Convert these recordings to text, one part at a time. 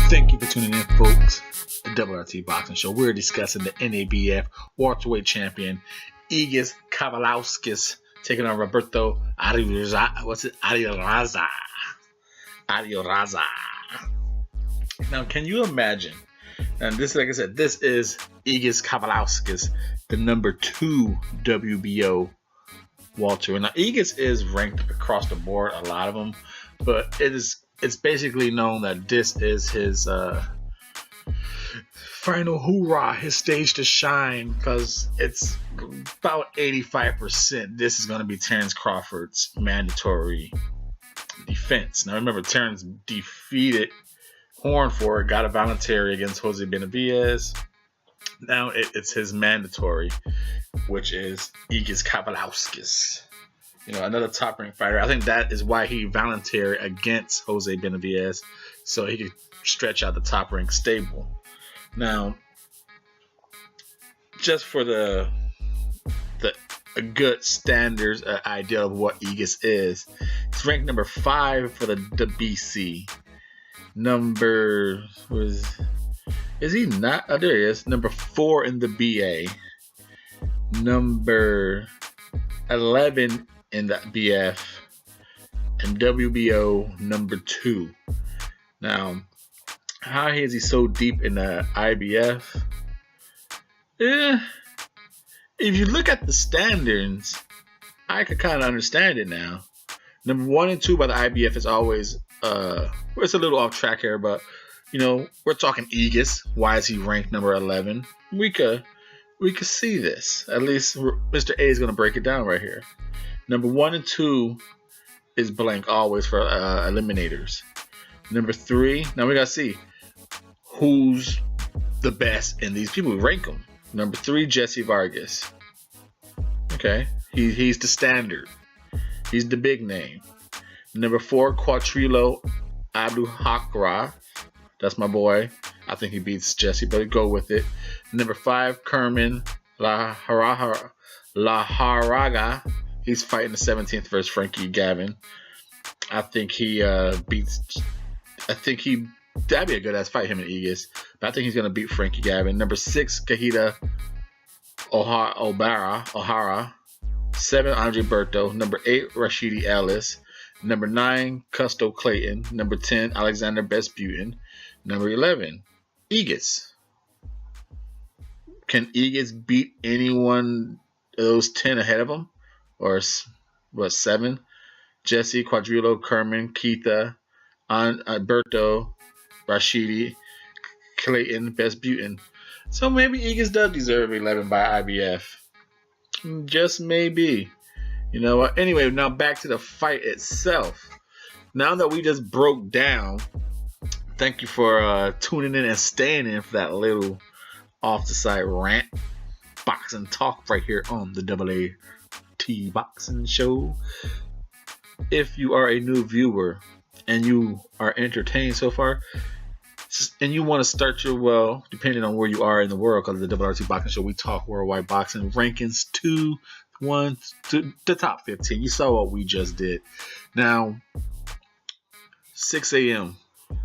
Thank you for tuning in, folks. The WRT Boxing Show. We're discussing the NABF welterweight champion Egis Kavaliauskas taking on Roberto Arriaza. Arriaza. Now, can you imagine? And this, like I said, this is Egis Kavaliauskas, the number 2 WBO welterweight. Now, Egis is ranked across the board, a lot of them, but it's basically known that this is his final hoorah, his stage to shine, because it's about 85%. This is going to be Terence Crawford's mandatory defense. Now, remember, Terence defeated Horn for it, got a voluntary against Jose Benavidez. Now it's his mandatory, which is Egis Kavaliauskas. You know, another top-ranked fighter. I think that is why he volunteered against Jose Benavidez, so he could stretch out the top-ranked stable. Now, just for the good standards idea of what Egis is, it's ranked number 5 for the BC. Is he not? Oh, there he is. Number 4 in the BA. Number 11 in the BF. And WBO number 2. Now, how is he so deep in the IBF? If you look at the standards, I could kind of understand it now. Number 1 and 2 by the IBF is always, it's a little off track here, but, you know, we're talking Egis. Why is he ranked number 11? We could see this. At least Mr.A is going to break it down right here. Number 1 and 2 is blank always for eliminators. Number 3, now we got to see who's the best in these people. We rank them. Number 3, Jesse Vargas. Okay, he's the standard. He's the big name. Number 4, Quattrilo Abduhakra. That's my boy. I think he beats Jesse, but go with it. Number 5, Kerman Laharaga. He's fighting the 17th versus Frankie Gavin. I think he beats. That'd be a good ass fight, him and Egis. But I think he's gonna beat Frankie Gavin. Number 6, Kahita O'Hara. 7, Andre Berto. Number 8, Rashidi Ellis. Number 9, Custo Clayton. Number 10, Alexander Vesputin. Number 11, Egis. Can Egis beat anyone of those 10 ahead of him? Or what, 7? Jesse, Quadrillo, Kerman, Keita, Berto, Rashidi, Clayton, Vesputin. So maybe Egis does deserve 11 by IBF. Just maybe. You know what? Anyway, now back to the fight itself. Now that we just broke down, thank you for tuning in and staying in for that little off the side rant, boxing talk right here on the WRT Boxing Show. If you are a new viewer and you are entertained so far, and you want to start your, well, depending on where you are in the world, because the WRT Boxing Show, we talk worldwide boxing rankings 2, 1 to the top 15. You saw what we just did. Now, 6 a.m.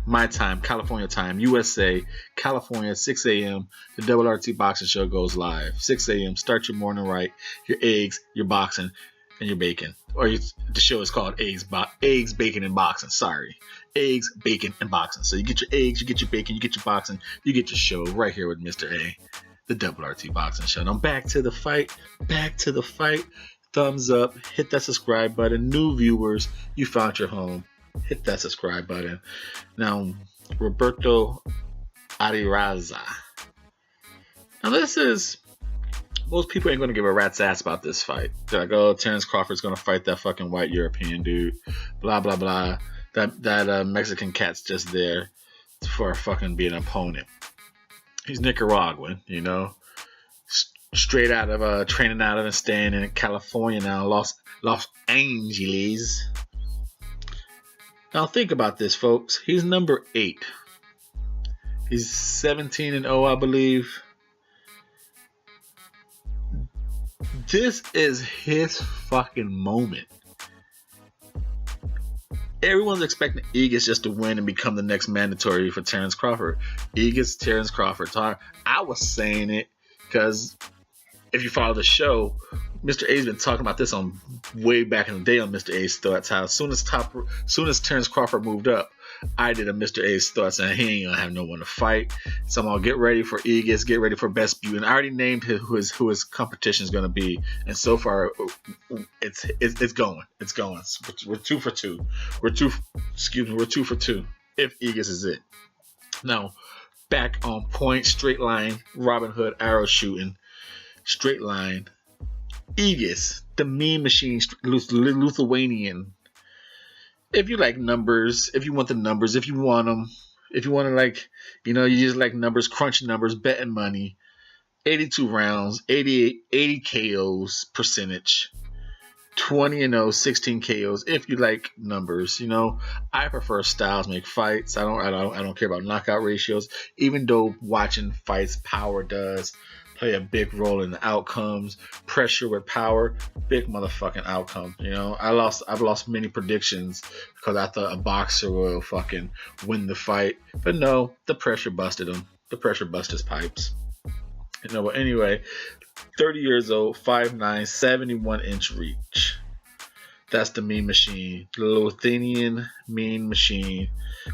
my time, California time, USA, California, 6 a.m. The WRT Boxing Show goes live. 6 a.m. Start your morning right. Your eggs, your boxing, and your bacon. Or the show is called Eggs, Bacon, and Boxing. Sorry. Eggs, bacon, and boxing. So you get your eggs, you get your bacon, you get your boxing, you get your show right here with Mr.A, the WRT Boxing Show. Now back to the fight. Thumbs up. Hit that subscribe button. New viewers, you found your home. Hit that subscribe button. Now, Roberto Arriaza. Now this is, most people ain't going to give a rat's ass about this fight. They're like, oh, Terence Crawford's going to fight that fucking white European dude. Blah, blah, blah. That Mexican cat's just there for fucking being an opponent. He's Nicaraguan, you know. Straight out of training out of and staying in California now, Los Angeles. Now think about this, folks. He's number 8. He's 17-0, I believe. This is his fucking moment. everyone's expecting Egis just to win and become the next mandatory for Terrence Crawford. Egis, Terrence Crawford. I was saying it because if you follow the show, Mr. A's been talking about this on way back in the day on Mr. A's thoughts. How as soon as Terrence Crawford moved up, I did a Mr. A's thoughts, and he ain't gonna have no one to fight. So I'm gonna get ready for Egis, get ready for Best Beauty, and I already named who his competition is gonna be. And so far, it's going. We're 2 for 2. We're 2 for 2. If Egis is it. Now, back on point, straight line, Robin Hood arrow shooting, straight line. Egis, the meme machine, Lithuanian. If you like numbers, if you want the numbers, if you want them, if you want to you just like numbers, crunch numbers, betting money. 82 rounds, 80 KOs percentage, 20-0, 16 KOs. If you like numbers, I prefer styles make fights. I don't care about knockout ratios. Even though watching fights, power does play a big role in the outcomes. Pressure with power, big motherfucking outcome. I've lost many predictions because I thought a boxer will fucking win the fight, but no, the pressure busted him. The pressure busted his pipes. But anyway, 30 years old, 5'9", 71-inch reach. That's the Mean Machine, the Lithuanian Mean Machine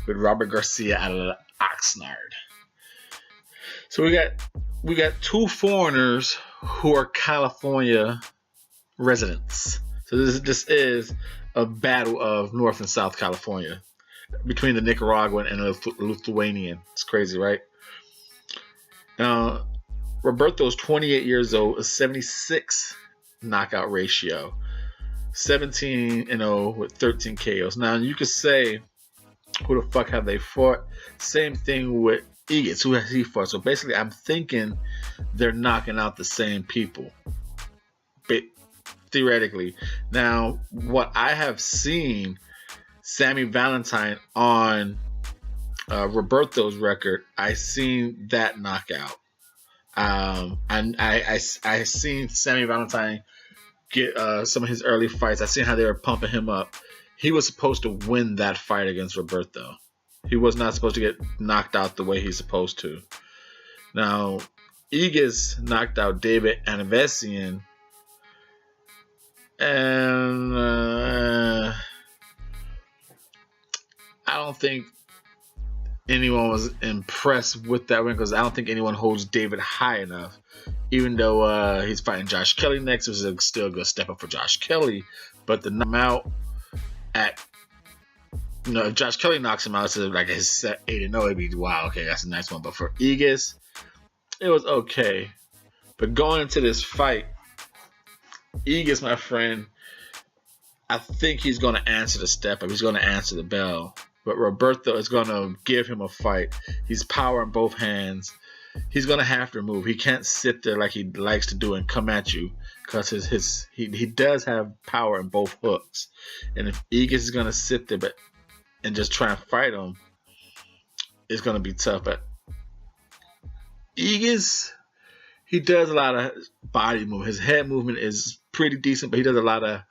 with Robert Garcia out of Oxnard. So we got 2 foreigners who are California residents. So this is a battle of North and South California between the Nicaraguan and the Lithuanian. It's crazy, right? Now, Roberto's 28 years old, a 76 knockout ratio, 17-0 with 13 KOs. Now, you could say, who the fuck have they fought? Same thing with Egis, who has he fought? So basically, I'm thinking they're knocking out the same people, but theoretically. Now, what I have seen, Sammy Valentine on Roberto's record, I seen that knockout. And I seen Sammy Valentine get some of his early fights. I seen how they were pumping him up. He was supposed to win that fight against Roberto. He was not supposed to get knocked out the way he's supposed to. Now, Egis knocked out David Anavesian, and I don't think anyone was impressed with that win because I don't think anyone holds David high enough. Even though he's fighting Josh Kelly next, which is still a good step up for Josh Kelly. But the knock him out at, if Josh Kelly knocks him out to like his set 8-0, it'd be wow, okay, that's a nice one. But for Egis, it was okay. But going into this fight, Egis, my friend, I think he's going to answer the step up. He's going to answer the bell. But Roberto is going to give him a fight. He's power in both hands. He's going to have to move. He can't sit there like he likes to do and come at you because he does have power in both hooks. And if Egis is going to sit there and just try and fight him, it's going to be tough. But Egis, he does a lot of body movement. His head movement is pretty decent, but he does a lot of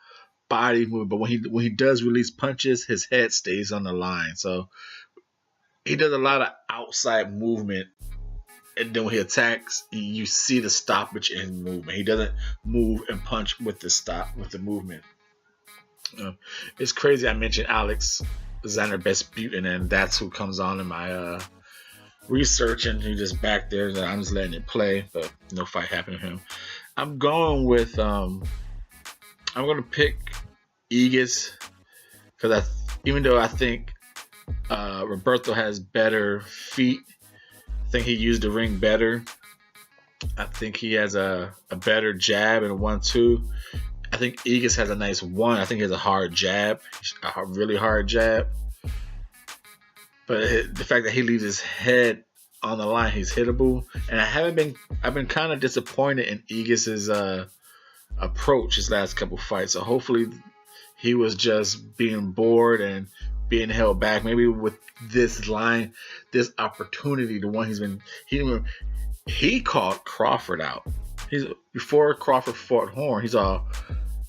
body movement. But when he does release punches, his head stays on the line. So he does a lot of outside movement. And then when he attacks, you see the stoppage in his movement. He doesn't move and punch with the movement. It's crazy. I mentioned Alex Xander Besputin, and that's who comes on in my research, and he just back there. I'm just letting it play, but no fight happened to him. I'm going with I'm going to pick Egis because even though I think Roberto has better feet, I think he used the ring better. I think he has a better jab and a 1-2. I think Egis has a nice 1. I think he has a hard jab, a really hard jab. But the fact that he leaves his head on the line, he's hittable. And I've been kind of disappointed in Egis's approach his last couple fights. So hopefully he was just being bored and being held back. Maybe with this line, this opportunity, the one he called Crawford out. Before Crawford fought Horn, he's all,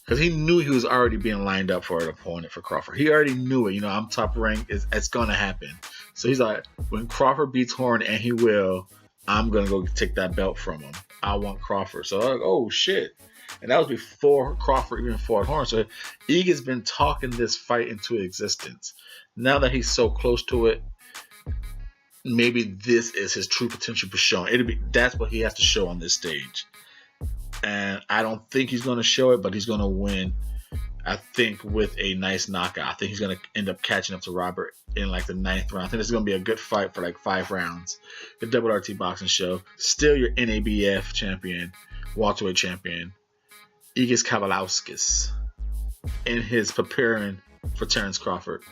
because he knew he was already being lined up for an opponent for Crawford. He already knew it. I'm top ranked. It's going to happen. So he's like, when Crawford beats Horn, and he will, I'm going to go take that belt from him. I want Crawford. So I'm like, oh, shit. And that was before Crawford even fought Horn. So Egis been talking this fight into existence. Now that he's so close to it, maybe this is his true potential for showing. That's what he has to show on this stage. And I don't think he's going to show it, but he's going to win, I think, with a nice knockout. I think he's going to end up catching up to Robert in like the 9th round. I think this is going to be a good fight for like 5 rounds. The Double RT Boxing Show. Still your NABF champion, welterweight champion, Egis Kavaliauskas, in his preparing for Terrence Crawford.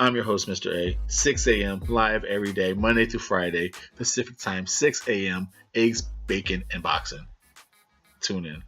I'm your host, Mr. A. 6 a.m. live every day, Monday through Friday, Pacific time, 6 a.m. Eggs, bacon, and boxing. Tune in.